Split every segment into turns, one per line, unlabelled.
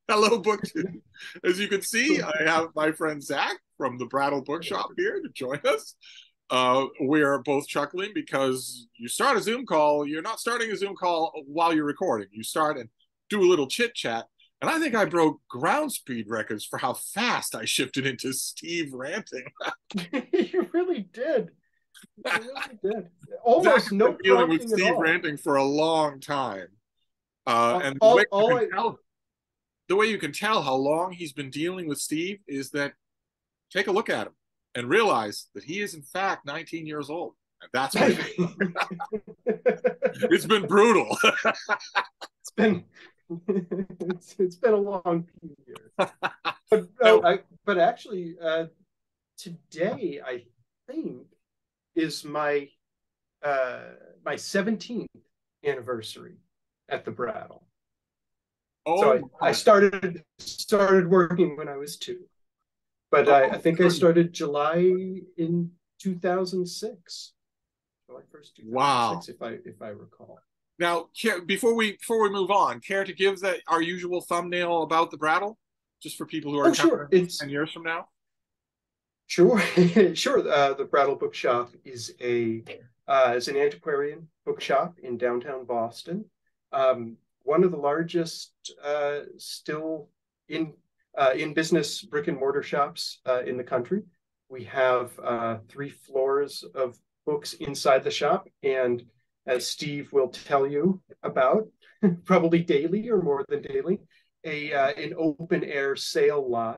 Hello, BookTube. As you can see, I have my friend Zach from the Brattle Bookshop here to join us. We're both chuckling because you start a Zoom call, you're not starting a Zoom call while you're recording. You start and do a little chit chat. And I think I broke ground speed records for how fast I shifted into Steve ranting.
You really did. You really did. Almost
Zach has
no
been dealing with
prompting at
Steve
all.
ranting for a long time. And
All I
the way you can tell how long he's been dealing with Steve is that take a look at him and realize that he is in fact 19 years old. And that's what it's been brutal.
It's been it's been a long few years. But
So,
but actually today I think is my 17th anniversary at the Brattle. So
oh
I
my.
started working when I was 2. But I think I
Goodness.
started July in 2006. July 1st,
Wow.
2006, if I recall.
Now, before we move on, care to give that our usual thumbnail about the Brattle, just for people who are
Oh,
coming
sure. It's
10 years from now?
sure, sure. The Brattle Bookshop is an antiquarian bookshop in downtown Boston. One of the largest still in business brick and mortar shops in the country. We have 3 floors of books inside the shop, and as Steve will tell you about, probably daily or more than daily, an open air sale lot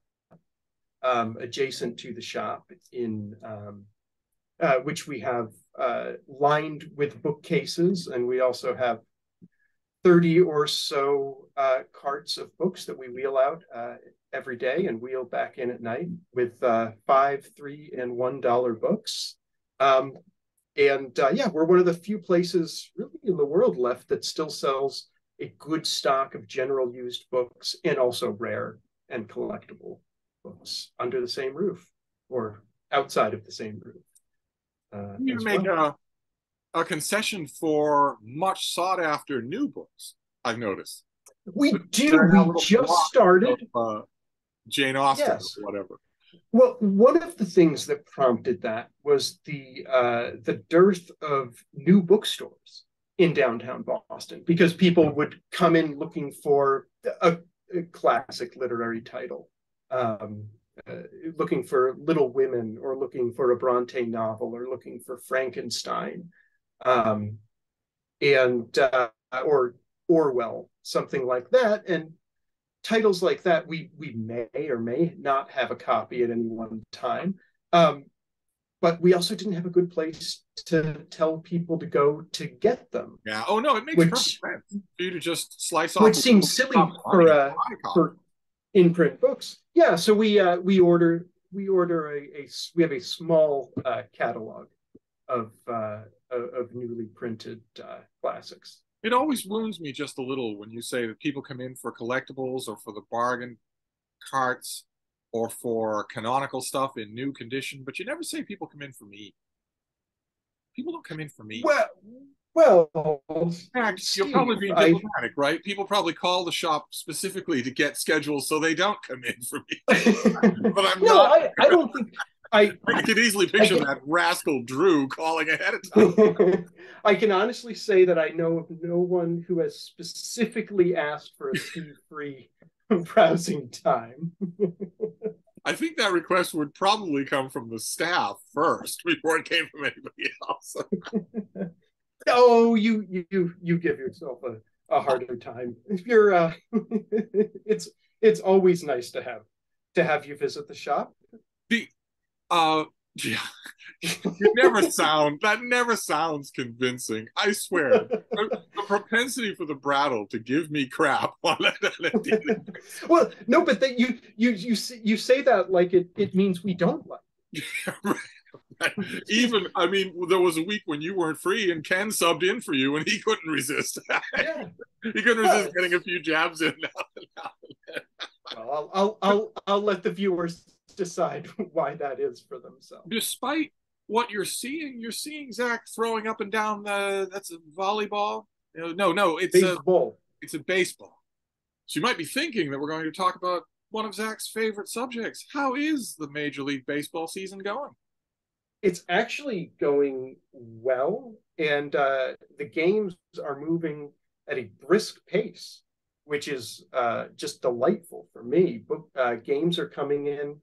adjacent to the shop in which we have lined with bookcases, and we also have 30 or so carts of books that we wheel out every day and wheel back in at night with $5, $3, and $1 books. Yeah, we're one of the few places really in the world left that still sells a good stock of general used books and also rare and collectible books under the same roof or outside of the same roof.
You
as
make
well.
a concession for much sought after new books, I've noticed.
We do.
There are now
We
little
just
blocks
started.
of Jane Austen
Yes.
or whatever.
Well, one of the things that prompted that was the dearth of new bookstores in downtown Boston, because people would come in looking for a classic literary title, um, looking for Little Women, or looking for a Bronte novel, or looking for Frankenstein, um, and or Orwell, something like that, and titles like that we may or may not have a copy at any one time, but we also didn't have a good place to tell people to go to get them,
Yeah. Oh no, it makes perfect
which
sense for you to just slice off
which
a
seems
little
silly
top money and buy a copy.
for in print books. Yeah, so we have a small catalog of newly printed classics.
It always wounds me just a little when you say that people come in for collectibles or for the bargain carts or for canonical stuff in new condition, but you never say people come in for me. People don't come in for me.
Well,
In fact, you're probably
Steve,
being diplomatic, right? People probably call the shop specifically to get schedules so they don't come in for me. But I'm
no,
not.
I don't think I
I could easily
I
picture
can
that rascal Drew calling ahead of time.
I can honestly say that I know of no one who has specifically asked for a Steve free browsing time.
I think that request would probably come from the staff first before it came from anybody else.
Oh, you give yourself a harder time. If you're it's always nice to have you visit the shop.
The yeah, that never sounds convincing. I swear. The propensity for the Brattle to give me crap on a daily basis.
Well, no, but that you say that like it means we don't like.
Even, I mean, there was a week when you weren't free and Ken subbed in for you and he couldn't resist.
Yeah.
He couldn't resist getting a few jabs in now and now.
Well, I'll let the viewers decide why that is for themselves.
Despite what you're seeing Zach throwing up and down that's a volleyball. No, it's
baseball.
It's a baseball. So you might be thinking that we're going to talk about one of Zach's favorite subjects. How is the Major League Baseball season going?
It's actually going well, and the games are moving at a brisk pace, which is just delightful for me. Games are coming in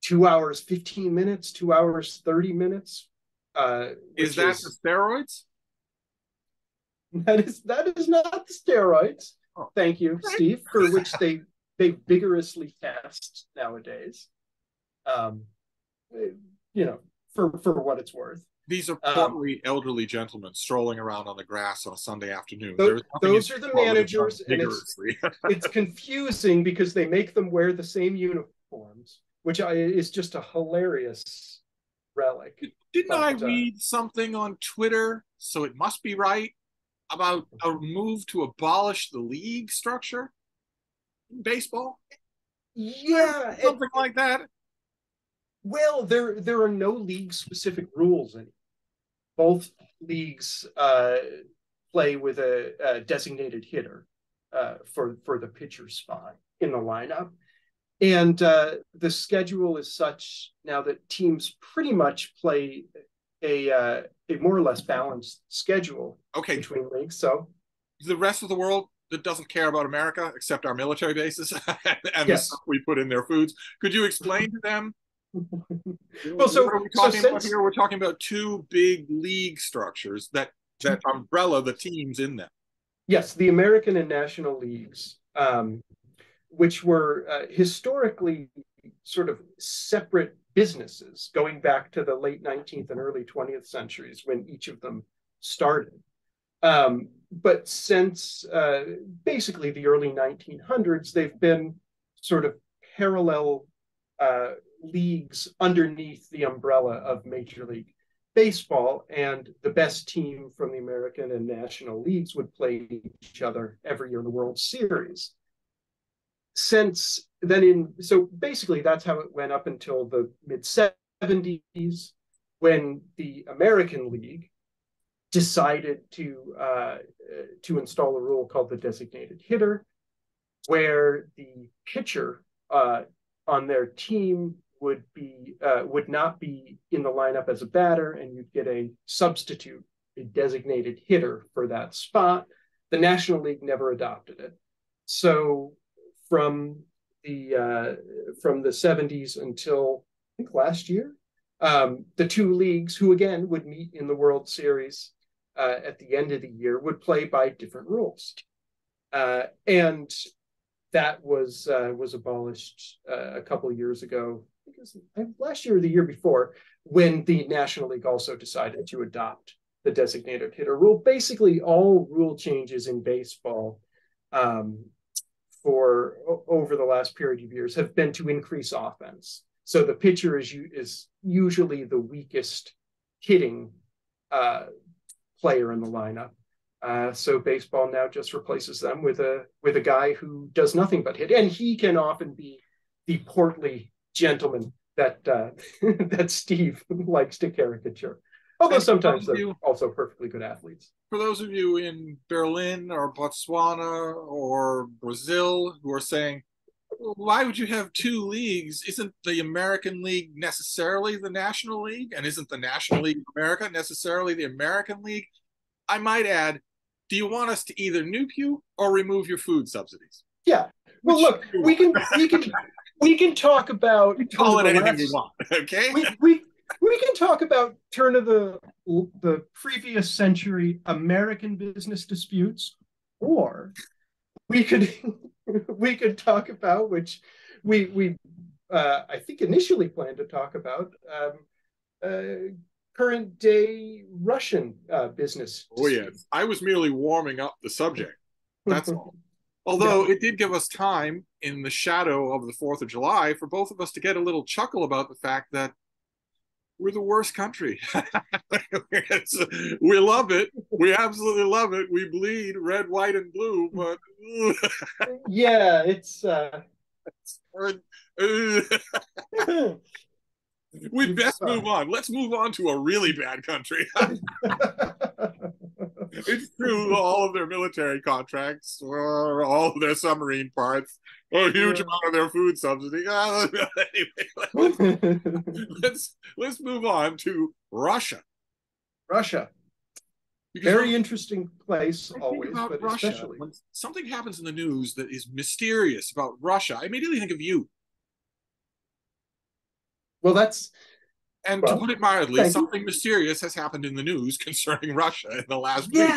2 hours 15 minutes, 2 hours 30 minutes.
Is
Which
that the
is
steroids?
that is not the steroids.
Oh.
Thank you, Steve, for which they vigorously test nowadays. Um, for what it's worth.
These are portly elderly gentlemen strolling around on the grass on a Sunday afternoon.
Those are the managers, and it's confusing because they make them wear the same uniforms, which is just a hilarious relic.
Didn't I read something on Twitter, so it must be right, about a move to abolish the league structure in baseball?
Yeah,
something like that.
Well, there are no league-specific rules anymore. Both leagues play with a designated hitter for the pitcher spot in the lineup. And the schedule is such now that teams pretty much play a more or less balanced schedule between leagues. So
the rest of the world that doesn't care about America, except our military bases and the stuff we put in their foods, could you explain to them?
Well, so
what are we talking about here? We're talking about two big league structures that umbrella the teams in them.
Yes, the American and National Leagues, which were historically sort of separate businesses going back to the late 19th and early 20th centuries when each of them started. But since basically the early 1900s, they've been sort of parallel leagues underneath the umbrella of Major League Baseball, and the best team from the American and National Leagues would play each other every year in the World Series. So basically that's how it went up until the mid-70s, when the American League decided to install a rule called the designated hitter, where the pitcher on their team would not be in the lineup as a batter, and you'd get a substitute, a designated hitter for that spot. The National League never adopted it. So from the 70s until I think last year, the two leagues, who again would meet in the World Series at the end of the year, would play by different rules. And that was abolished a couple of years ago, because last year or the year before, when the National League also decided to adopt the designated hitter rule. Basically, all rule changes in baseball for over the last period of years have been to increase offense. So the pitcher is usually the weakest hitting player in the lineup. So baseball now just replaces them with a guy who does nothing but hit, and he can often be the portly gentleman that that Steve likes to caricature. Although sometimes they're also perfectly good athletes.
For those of you in Berlin or Botswana or Brazil who are saying, well, why would you have two leagues? Isn't the American League necessarily the National League? And isn't the National League of America necessarily the American League? I might add, do you want us to either nuke you or remove your food subsidies?
Yeah. Well, look, we can talk about
call it anything we want. Okay.
We can talk about turn of the previous century American business disputes, or we could talk about, which we I think initially planned to talk about, current day Russian business.
Oh yes, I was merely warming up the subject. That's all. Although it did give us time in the shadow of the 4th of July for both of us to get a little chuckle about the fact that we're the worst country. We love it. We absolutely love it. We bleed red, white, and blue, but
yeah, it's
We best move on. Let's move on to a really bad country. It's true, all of their military contracts, all of their submarine parts, a huge amount of their food subsidy. Anyway, let's move on to Russia.
Russia. Because very interesting place always, but Russia, especially
when something happens in the news that is mysterious about Russia, I immediately think of you.
Well, that's
and to put it mildly, something mysterious has happened in the news concerning Russia in the last week.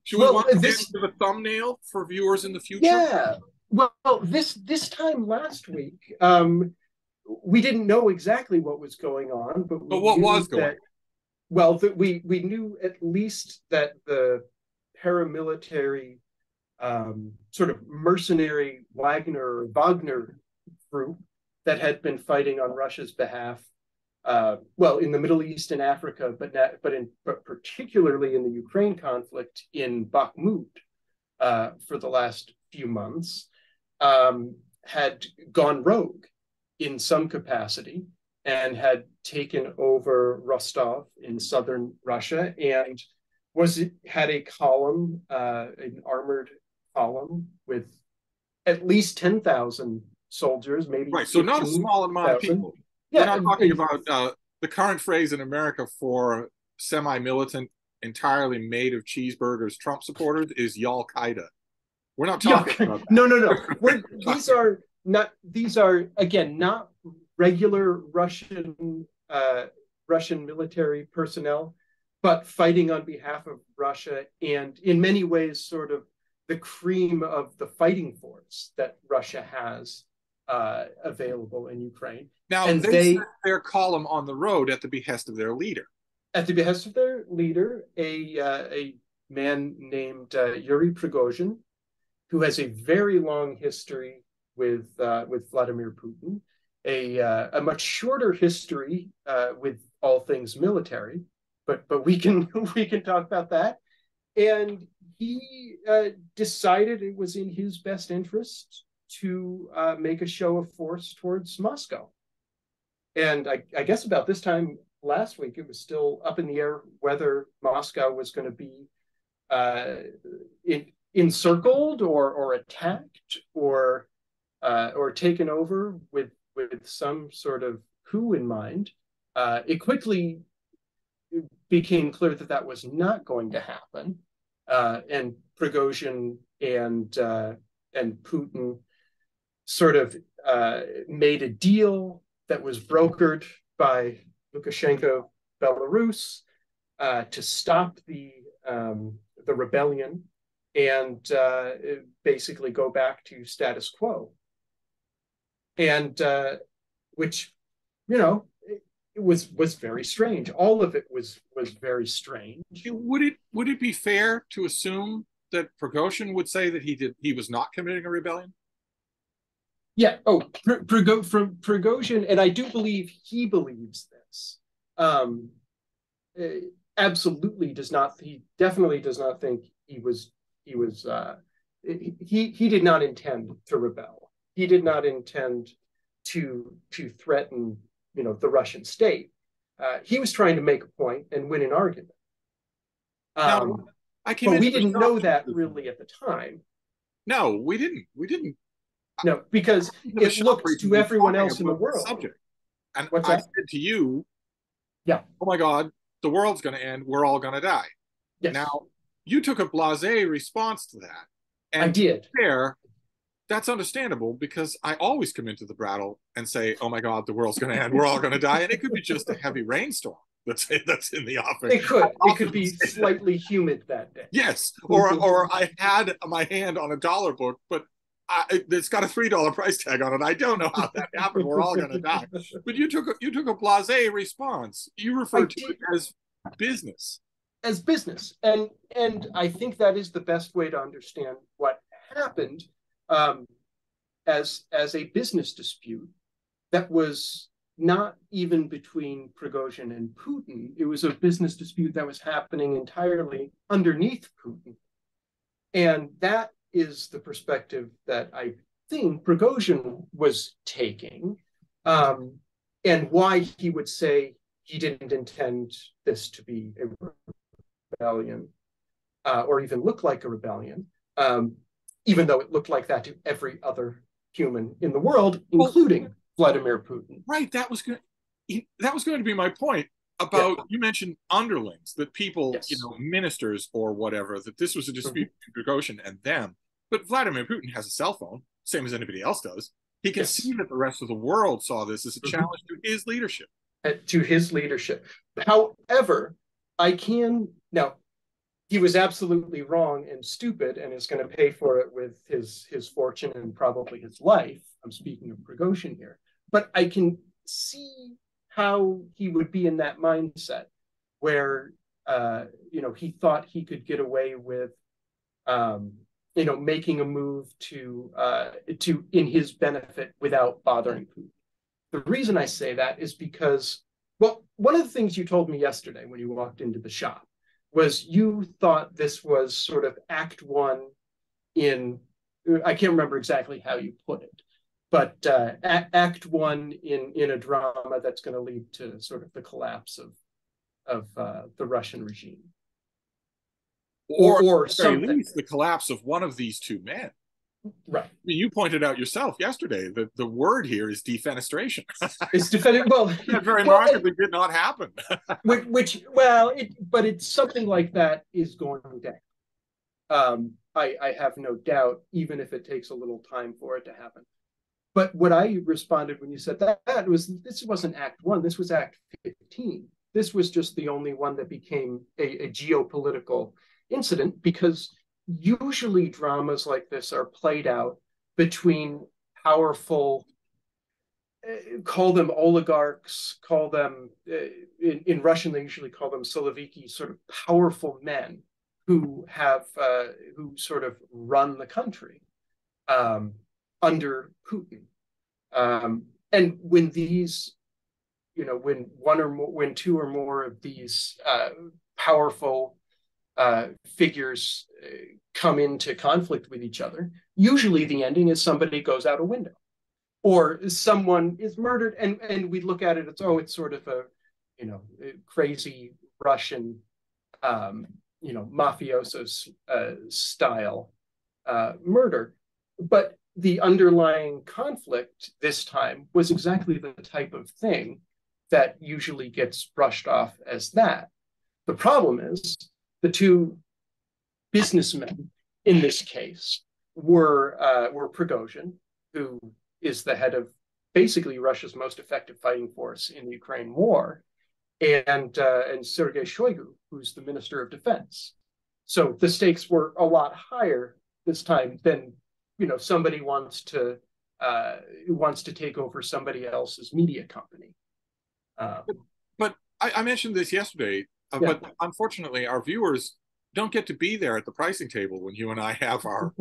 Should we want to get into the thumbnail for viewers in the future?
Yeah. Well, this time last week, we didn't know exactly what was going on, but
what was going on?
Well, we knew at least that the paramilitary, sort of mercenary Wagner group that had been fighting on Russia's behalf, well, in the Middle East and Africa, but particularly in the Ukraine conflict in Bakhmut for the last few months, had gone rogue in some capacity and had taken over Rostov in southern Russia and had a column, an armored column with at least 10,000 soldiers, maybe
right. So not a small amount of people. Yeah, we're not talking about the current phrase in America for semi-militant, entirely made of cheeseburgers Trump supporters is Yalkaida. We're not talking about that.
No. These are again not regular Russian military personnel, but fighting on behalf of Russia, and in many ways sort of the cream of the fighting force that Russia has available in Ukraine.
Now, and they set their column on the road at the behest of their leader.
At the behest of their leader, a man named Yuri Pregosian, who has a very long history with Vladimir Putin, a much shorter history with all things military, but we can talk about that. And he decided it was in his best interest to make a show of force towards Moscow. And I guess about this time last week, it was still up in the air whether Moscow was going to be encircled or attacked or taken over with some sort of coup in mind. It quickly became clear that was not going to happen, and Pregosian and Putin sort of made a deal that was brokered by Lukashenko, Belarus, to stop the rebellion and basically go back to status quo. And which, it was very strange. All of it was very strange.
Would it be fair to assume that Pregosian would say that he was not committing a rebellion?
Yeah. Oh, from Pregosian, and I do believe he believes this. Absolutely does not. He definitely does not think he was. He did not intend to rebel. He did not intend to threaten, the Russian state. He was trying to make a point and win an argument. But we didn't know that really at the time.
No, we didn't.
No, because it looked to everyone else in the world.
Subject. And I said to you,
yeah,
oh my God, the world's going to end. We're all going to die.
Yes.
Now, you took a blasé response to that. And
I did.
That's understandable because I always come into the Brattle and say, oh my God, the world's going to end. We're all going to die. And it could be just a heavy rainstorm that's in the offing.
It could be slightly humid that day.
Yes. Or I had my hand on a dollar book, but it's got a $3 price tag on it. I don't know how that happened. We're all going to die. But you took a blasé response. You referred to it as business.
As business. And I think that is the best way to understand what happened. As a business dispute that was not even between Pregosian and Putin. It was a business dispute that was happening entirely underneath Putin. And that is the perspective that I think Pregosian was taking. and why he would say he didn't intend this to be a rebellion, or even look like a rebellion, even though it looked like that to every other human in the world, including Vladimir Putin.
Right. That was going to be my point about, you mentioned underlings, that people,
Yes.
ministers or whatever, that this was a dispute between Pregosian and them. But Vladimir Putin has a cell phone, same as anybody else does. He can see that the rest of the world saw this as a challenge to his leadership.
However, now, he was absolutely wrong and stupid and is going to pay for it with his fortune and probably his life. I'm speaking of Pregosian here. But I can see how he would be in that mindset where, he thought he could get away with, making a move to in his benefit without bothering Putin. The reason I say that is because, well, one of the things you told me yesterday when you walked into the shop was you thought this was sort of act one in, I can't remember exactly how you put it, but act one in a drama that's going to lead to sort of the collapse of the Russian regime.
Or at least the collapse of one of these two men.
Right.
I mean, you pointed out yourself yesterday that the word here is defenestration.
It's well,
that very markedly did not happen.
But it's something like that is going down. I have no doubt, even if it takes a little time for it to happen. But what I responded when you said that was, this wasn't Act 1, this was Act 15. This was just the only one that became a geopolitical incident, because usually dramas like this are played out between powerful, call them oligarchs, call them, in Russian they usually call them Siloviki, sort of powerful men who sort of run the country under Putin. And when these, when two or more of these powerful figures come into conflict with each other, usually the ending is somebody goes out a window or someone is murdered, and we look at it as, it's sort of a crazy Russian mafioso style murder. But the underlying conflict this time was exactly the type of thing that usually gets brushed off as that. The problem is the two businessmen in this case were Pregosian, who is the head of basically Russia's most effective fighting force in the Ukraine war, and Sergei Shoigu, who's the Minister of Defense. So the stakes were a lot higher this time than somebody wants to take over somebody else's media company.
But I mentioned this yesterday, but unfortunately our viewers don't get to be there at the pricing table when you and I have our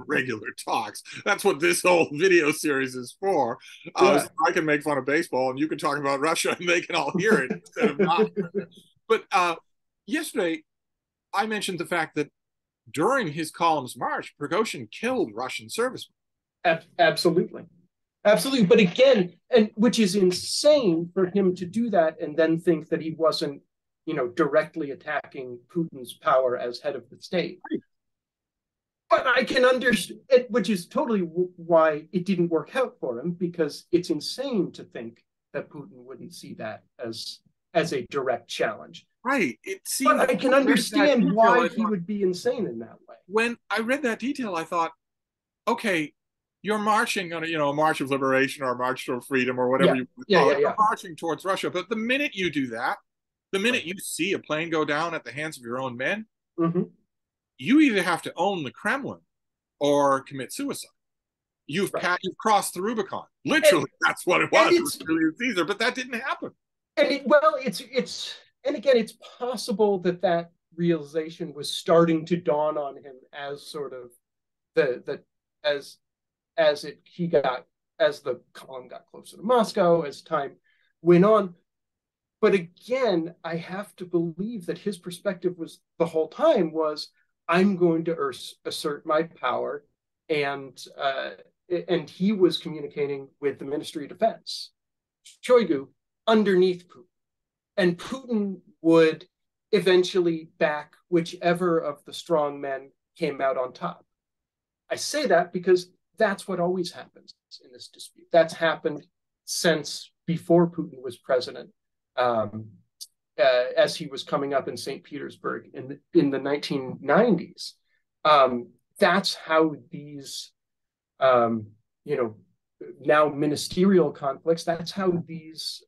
regular talks. That's what this whole video series is for. So I can make fun of baseball and you can talk about Russia and they can all hear it instead of not. But yesterday I mentioned the fact that during his column's march, Pregosian killed Russian servicemen.
Absolutely. But again, and which is insane for him to do that and then think that he wasn't, directly attacking Putin's power as head of the state.
Right.
But I can understand, which is totally why it didn't work out for him, because it's insane to think that Putin wouldn't see that as a direct challenge.
Right. It seems.
But I can understand why he would be insane in that way.
When I read that detail, I thought, okay, you're marching on a march of liberation or a march toward freedom or whatever you call it. You're marching towards Russia. But the minute you do that, the minute you see a plane go down at the hands of your own men, you either have to own the Kremlin or commit suicide. You've crossed the Rubicon. Literally, that's what it was. It was Julius Caesar, but that didn't happen.
And it's possible that realization was starting to dawn on him as sort of as the column got closer to Moscow, as time went on. But again, I have to believe that his perspective was the whole time was, I'm going to assert my power, and he was communicating with the Ministry of Defense. Shoigu underneath Putin. And Putin would eventually back whichever of the strong men came out on top. I say that because that's what always happens in this dispute. That's happened since before Putin was president, as he was coming up in St. Petersburg in the 1990s. That's how these, now ministerial conflicts, that's how these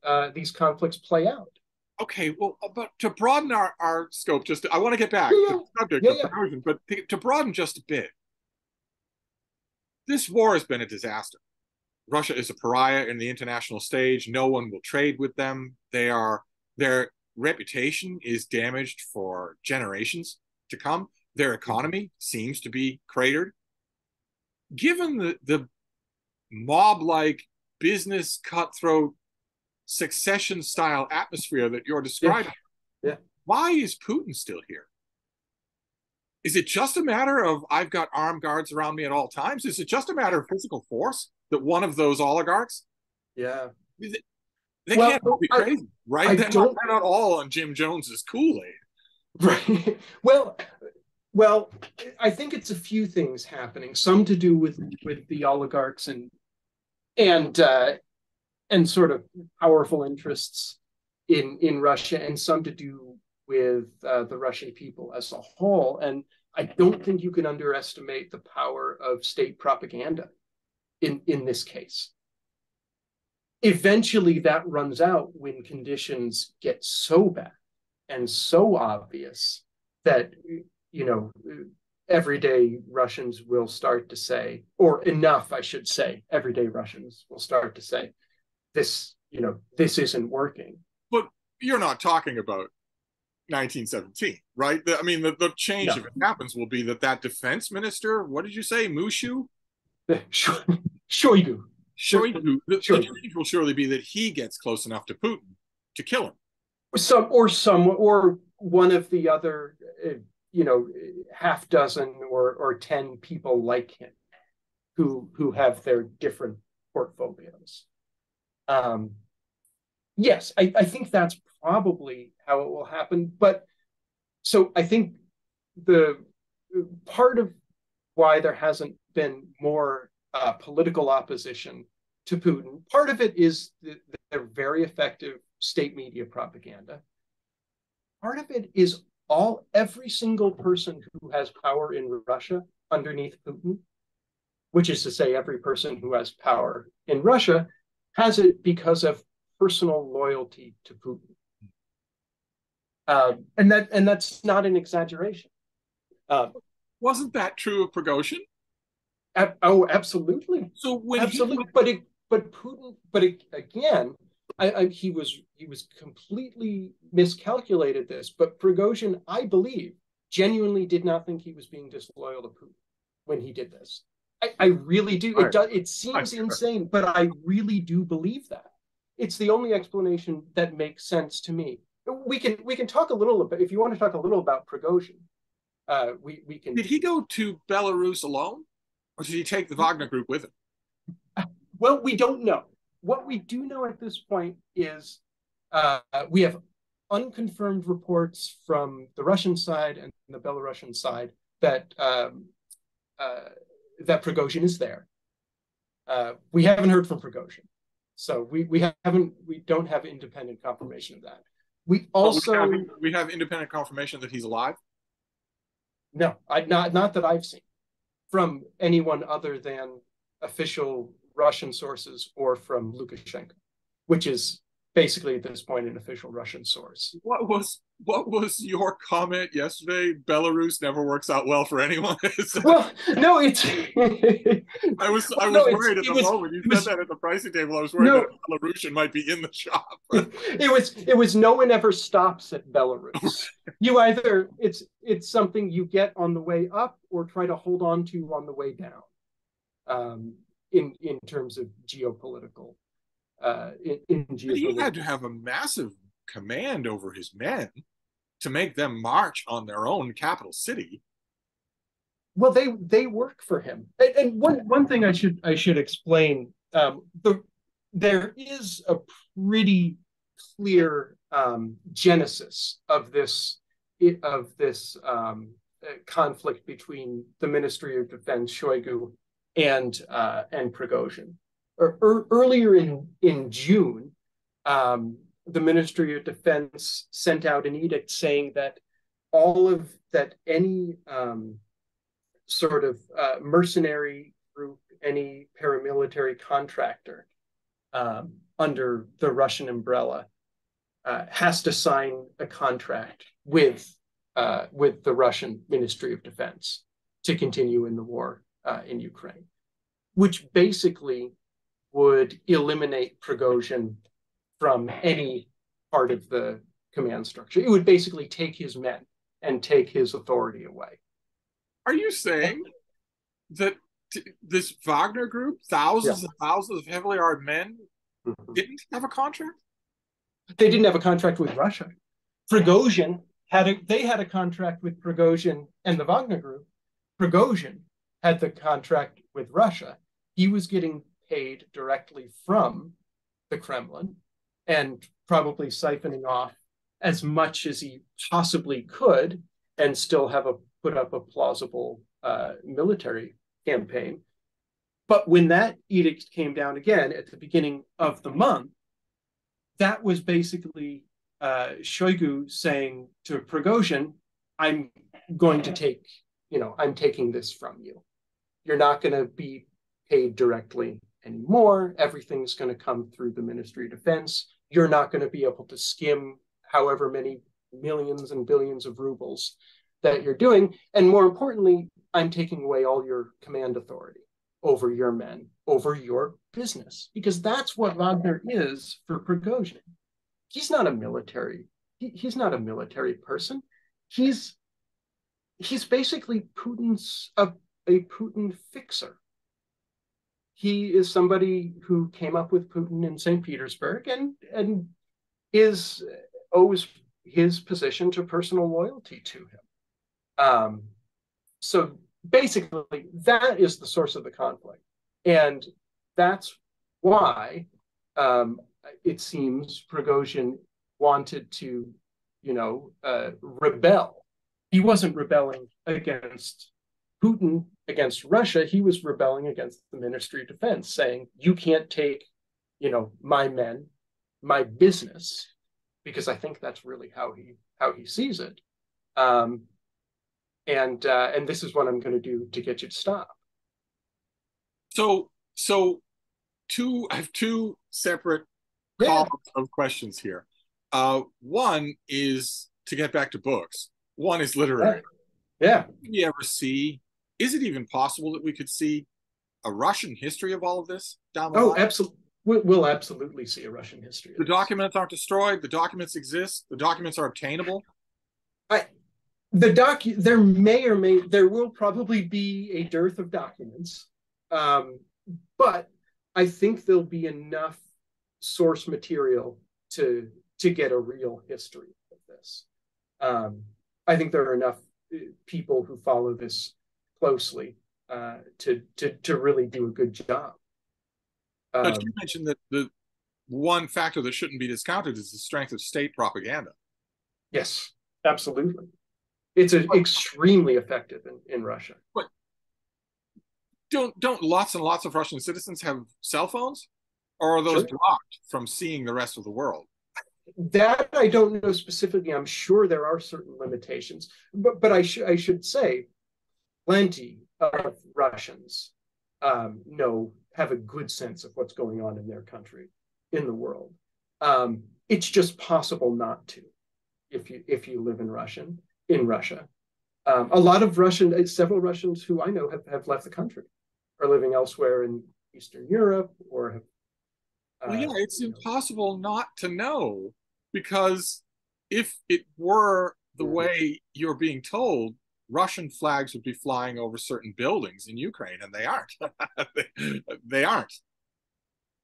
conflicts play out.
Okay, well, but to broaden our scope, I want to get back to the subject of Pregosian, but to broaden just a bit, this war has been a disaster. Russia is a pariah in the international stage. No one will trade with them. Their reputation is damaged for generations to come. Their economy seems to be cratered. Given the mob-like business cutthroat succession style atmosphere that you're describing, why is Putin still here? Is it just a matter of I've got armed guards around me at all times? Is it just a matter of physical force that one of those oligarchs? They can't all be crazy, right? They're not all on Jim Jones's Kool-Aid.
Right. Well, I think it's a few things happening. Some to do with the oligarchs and sort of powerful interests in Russia, and some to do with the Russian people as a whole. And I don't think you can underestimate the power of state propaganda in this case. Eventually, that runs out when conditions get so bad and so obvious that, everyday Russians will start to say, or enough, I should say, everyday Russians will start to say, this isn't working.
But you're not talking about 1917, right? The change, if it happens, will be that defense minister, what did you say, Mushu?
Shoigu.
The change will surely be that he gets close enough to Putin to kill him.
Or one of the other, half dozen or 10 people like him who have their different portfolios. Yes, I think that's probably how it will happen. But so I think the part of why there hasn't been more political opposition to Putin, part of it is their very effective state media propaganda. Part of it is every single person who has power in Russia underneath Putin, which is to say every person who has power in Russia has it because of personal loyalty to Putin. And that's not an exaggeration.
Wasn't that true of Pregosian?
Absolutely.
So when
absolutely, but Putin, again, he was completely miscalculated this. But Pregosian, I believe, genuinely did not think he was being disloyal to Putin when he did this. I really do. It seems insane, but I really do believe that. It's the only explanation that makes sense to me. We can talk a little about, if you want to talk a little about Pregosian. We can.
Did he go to Belarus alone, or did he take the Wagner group with him?
Well, we don't know. What we do know at this point is we have unconfirmed reports from the Russian side and the Belarusian side that Pregosian is there. We haven't heard from Pregosian, so we don't have independent confirmation of that. We have independent confirmation that he's alive. No, not that I've seen from anyone other than official Russian sources or from Lukashenko, which is basically at this point an official Russian source.
What was your comment yesterday? Belarus never works out well for anyone.
Well, no, it's.
I was worried at the moment you said that at the pricing table. I was worried that Belarusian might be in the shop.
It was no one ever stops at Belarus. You either it's something you get on the way up or try to hold on to on the way down. In terms of geopolitical. But
he had to have a massive command over his men to make them march on their own capital city.
Well, they work for him. And one thing I should explain. There is pretty clear genesis of this conflict between the Ministry of Defense, Shoigu, and Prigozhin. Earlier in June, the Ministry of Defense sent out an edict saying that any sort of mercenary group, any paramilitary contractor under the Russian umbrella has to sign a contract with the Russian Ministry of Defense to continue in the war in Ukraine, which basically would eliminate Prigozhin from any part of the command structure. It would basically take his men and take his authority away.
Are you saying that this Wagner group, thousands and thousands of heavily armed men, didn't have a contract?
They didn't have a contract with Russia. Prigozhin had a contract with Prigozhin and the Wagner group. Prigozhin had the contract with Russia. He was getting paid directly from the Kremlin and probably siphoning off as much as he possibly could and still put up a plausible military campaign. But when that edict came down again at the beginning of the month, that was basically Shoigu saying to Prigozhin, I'm taking this from you. You're not going to be paid directly anymore. Everything's going to come through the Ministry of Defense. You're not going to be able to skim however many millions and billions of rubles that you're doing. And more importantly, I'm taking away all your command authority over your men, over your business, because that's what Wagner is for Prigozhin. He's not a military. He's not a military person. He's basically a Putin fixer. He is somebody who came up with Putin in St. Petersburg and owes his position to personal loyalty to him. So basically, that is the source of the conflict. And that's why it seems Prigozhin wanted to, rebel. He wasn't rebelling against Putin, against Russia. He was rebelling against the Ministry of Defense, saying, you can't take, my men, my business, because I think that's really how he sees it. And this is what I'm going to do to get you to stop.
So I have two separate columns of questions here. One is to get back to books. One is literary.
Yeah.
Can you ever see? Is it even possible that we could see a Russian history of all of this down the line?
Oh, absolutely. We'll absolutely see a Russian history.
The documents aren't destroyed. The documents exist. The documents are obtainable.
There will probably be a dearth of documents, but I think there'll be enough source material to get a real history of this. I think there are enough people who follow this closely to really do a good job.
But you mentioned that the one factor that shouldn't be discounted is the strength of state propaganda.
Yes, absolutely. It's extremely effective in Russia.
But don't lots and lots of Russian citizens have cell phones? Or are those blocked from seeing the rest of the world?
That I don't know specifically. I'm sure there are certain limitations. But I should say plenty of Russians have a good sense of what's going on in their country, in the world. It's just possible not to if you live in Russia. A lot of several Russians who I know have left the country, are living elsewhere in Eastern Europe or have.
It's impossible not to know, because if it were the way you're being told, Russian flags would be flying over certain buildings in Ukraine, and they aren't. They aren't.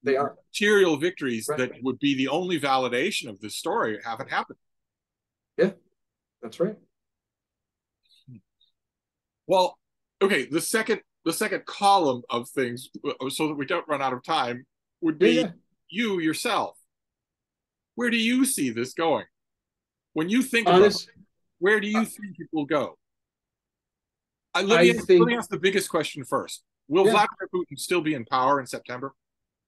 They aren't.
Material victories that would be the only validation of this story haven't happened.
Yeah, that's right.
Well, okay, the second column of things, so that we don't run out of time, would be you yourself. Where do you see this going? When you think about it,
Honest,
where do you
uh,
think it will go? Let
I
me let me
think,
ask the biggest question first. Will
yeah,
Vladimir Putin still be in power in September?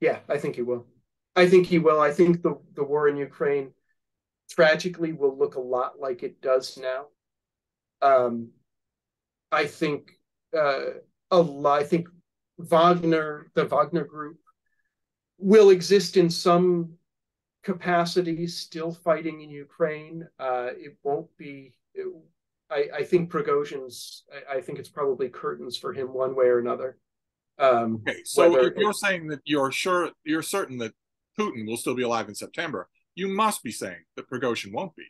yeah, I think he will. I think he will. I think the war in Ukraine tragically will look a lot like it does now. Um, I think I think the Wagner Group, will exist in some capacity, still fighting in Ukraine. It won't be. I think Prigozhin's. I think it's probably curtains for him one way or another.
Okay, so
Whether
if you're saying that you're certain that Putin will still be alive in September, you must be saying that Pregosian won't be.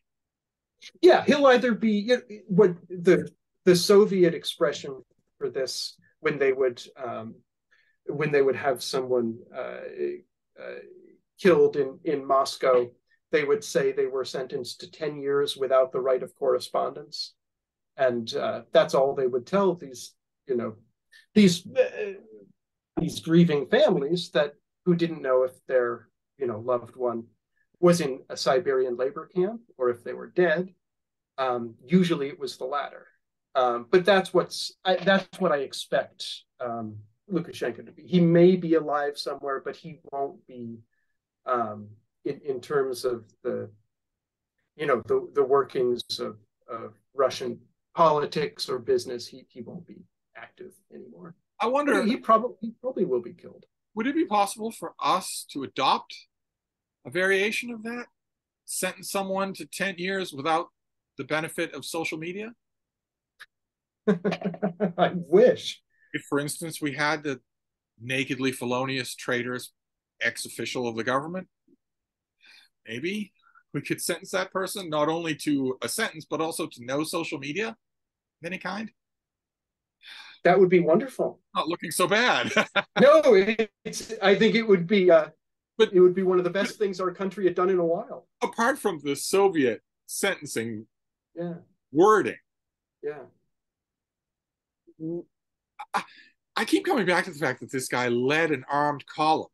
yeah, he'll either be, what the Soviet expression for this, when they would have someone killed in Moscow, they would say they were sentenced to 10 years without the right of correspondence. And that's all they would tell you know, these, these grieving families, that who didn't know if their, loved one was in a Siberian labor camp or if they were dead. Usually it was the latter. But that's what I expect Lukashenko to be. He may be alive somewhere, but he won't be, in terms of the workings of Russian politics or business. He won't be active anymore.
I
But
wonder,
he probably will be killed.
would it be possible for us to adopt a variation of that? Sentence someone to 10 years without the benefit of social media?
I wish.
If, for instance, we had the nakedly felonious traitorous ex-official of the government, maybe we could sentence that person not only to a sentence, but also to no social media of any kind.
That would be wonderful.
Not looking so bad.
No, it's. I think it would be.
But
It would be one of the best things our country had done in a while.
apart from the Soviet sentencing
Yeah,
wording,
yeah,
I keep coming back to the fact that this guy led an armed column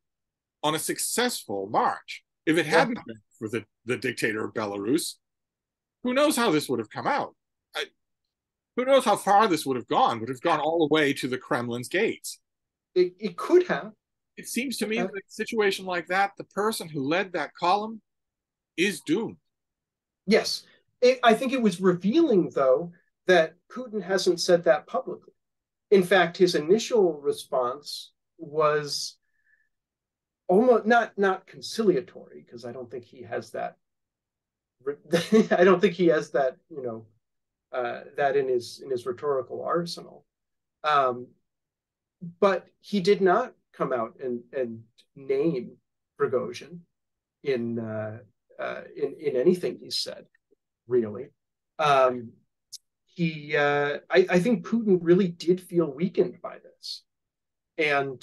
on a successful march. If it
yeah.
hadn't been for the dictator of Belarus, who knows how this would have come out? Who knows how far this would have gone? Would have gone all the way to the Kremlin's gates.
It could have.
It seems to me that in a situation like that, the person who led that column is doomed.
Yes, I think it was revealing, though, that Putin hasn't said that publicly. In fact, his initial response was almost not conciliatory, because I don't think he has that. I don't think he has that. That in his rhetorical arsenal. Um, but he did not come out and name Prigozhin in in anything he said, really. Um, I think Putin really did feel weakened by this, and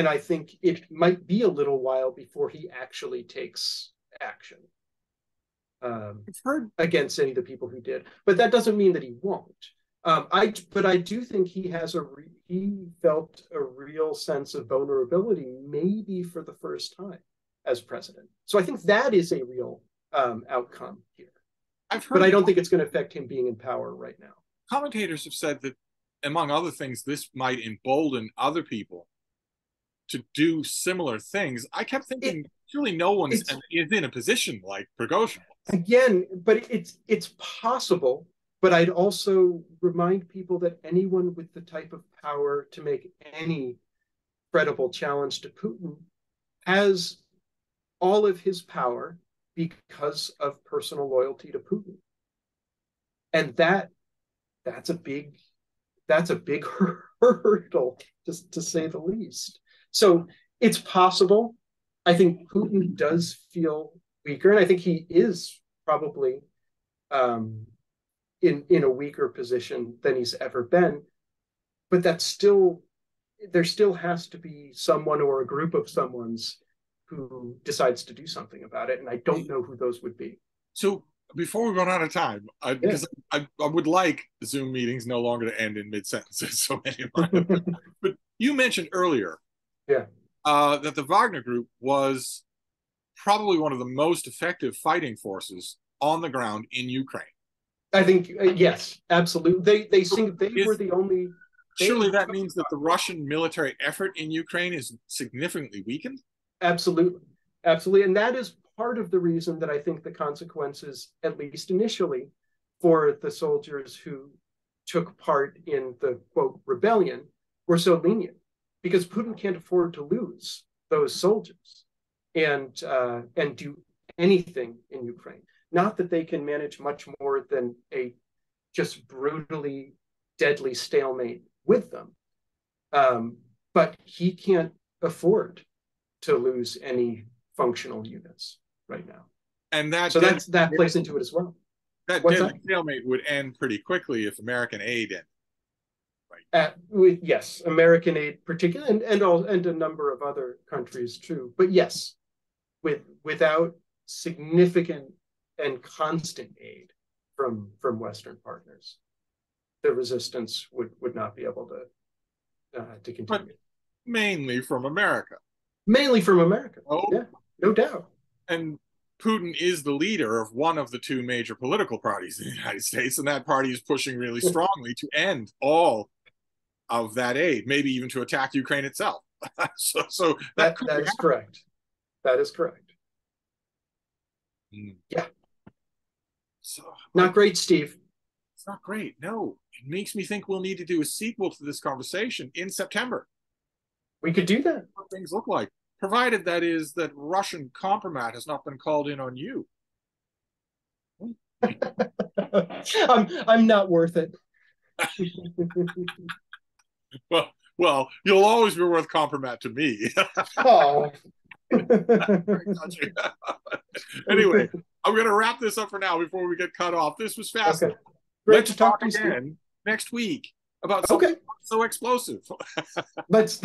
I think it might be a little while before he actually takes action
I've heard,
against any of the people who did. But that doesn't mean that he won't. But I do think he felt a real sense of vulnerability, maybe for the first time as president. So I think that is a real outcome here.
I've
But
heard
I don't think it's going to affect him being in power right now.
commentators have said that, among other things, this might embolden other people to do similar things. I kept thinking, surely no one is in a position like Prigozhin was.
Again, but it's possible. But I'd also remind people that anyone with the type of power to make any credible challenge to Putin has all of his power because of personal loyalty to Putin. And that's a big hurdle, to say the least. So it's possible. I think Putin does feel weaker, and I think he is probably in a weaker position than he's ever been. But there still has to be someone or a group of someone's who decides to do something about it, and I don't know who those would be.
So before we run out of time, because I would like Zoom meetings no longer to end in mid sentences. So many of them. But you mentioned earlier,
Yeah,
that the Wagner Group was probably one of the most effective fighting forces on the ground in Ukraine.
I think yes, absolutely. They were the only.
Surely that means that the Russian military effort in Ukraine is significantly weakened?
Absolutely. Absolutely. And that is part of the reason that I think the consequences, at least initially, for the soldiers who took part in the quote rebellion were so lenient, because Putin can't afford to lose those soldiers and do anything in Ukraine. Not that they can manage much more than a just brutally deadly stalemate with them, but he can't afford to lose any functional units right now.
And that
plays into it as well.
That deadly stalemate would end pretty quickly if American aid ended.
Yes, American aid, particularly, and a number of other countries too. But yes, without significant and constant aid from Western partners, the resistance would not be able to continue.
But mainly from America.
Mainly from America. Oh, yeah, no doubt.
And Putin is the leader of one of the two major political parties in the United States, and that party is pushing really strongly to end all of that aid, maybe even to attack Ukraine itself. so
that is correct. That is correct. Yeah. So not great, Steve.
It's not great. No, it makes me think we'll need to do a sequel to this conversation in September.
We could do that.
What things look like, provided that is that Russian compromat has not been called in on you.
I'm not worth it.
Well, you'll always be worth compromat to me.
Oh.
Anyway, I'm going to wrap this up for now before we get cut off. This was fascinating.
Okay. Great
Let's
to talk
again
to you
next week about something so explosive.
Let's